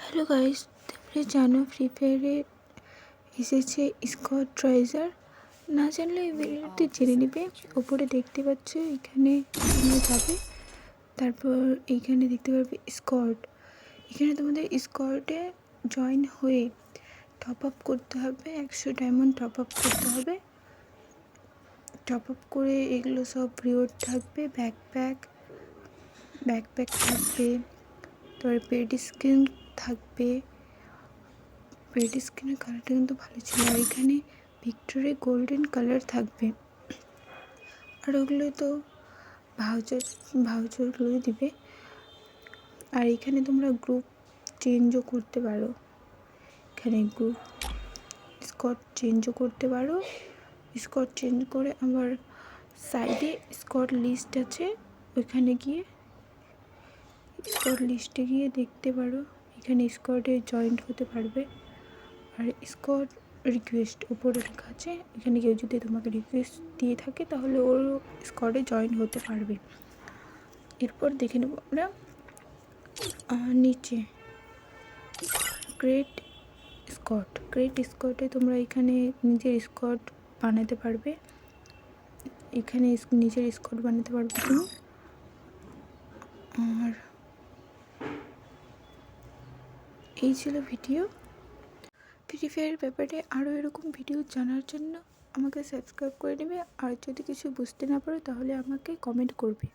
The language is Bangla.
হ্যালো গাইস, তোমরা জানো ফ্রি ফায়ারে এসেছে স্কট ট্রাইজার? না জানলে এই ভিডিওতে জেনে নেবে। ওপরে দেখতে পাচ্ছ, এখানে তোমরা যাবে, তারপর এইখানে দেখতে পারবে স্কট। এখানে তোমাদের স্কটে জয়েন হয়ে টপ আপ করতে হবে, 100 ডায়মন্ড টপ আপ করতে হবে। টপ আপ করে এগুলো সব রিওয়ার্ড থাকবে, ব্যাকপ্যাক থাকবে, তারপরে পেড স্কিন থাকবে। পেড স্কিনের কালারটা কিন্তু ভালো ছিল। আর এখানে ভিক্টোরি গোল্ডেন কালার থাকবে। আর ওগুলো তো ভাউচারগুলো দিবে। আর এখানে তোমরা গ্রুপ চেঞ্জও করতে পারো। এখানে গ্রুপ স্কট চেঞ্জও করতে পারো। স্কট চেঞ্জ করে আবার সাইডে স্কট লিস্ট আছে, ওইখানে গিয়ে স্কট লিস্টে গিয়ে দেখতে পারো। এখানে স্কটে জয়েন্ট হতে পারবে। আর স্কট রিকোয়েস্ট উপরে লেখা আছে, এখানে কেউ যদি তোমাকে রিকোয়েস্ট দিয়ে থাকে তাহলে ওর স্কটে জয়েন হতে পারবে। এরপর দেখে নেব আমরা নিচে গ্রেট স্কটে তোমরা এখানে নিজের স্কট বানাতে পারবে। এখানে নিজের স্কট বানাতে পারবে তুমি। আর এই ছিল ভিডিও। ফ্রি ফায়ারের ব্যাপারে আরও এরকম ভিডিও জানার জন্য আমাকে সাবস্ক্রাইব করে নেবে। আর যদি কিছু বুঝতে না পারো তাহলে আমাকে কমেন্ট করবে।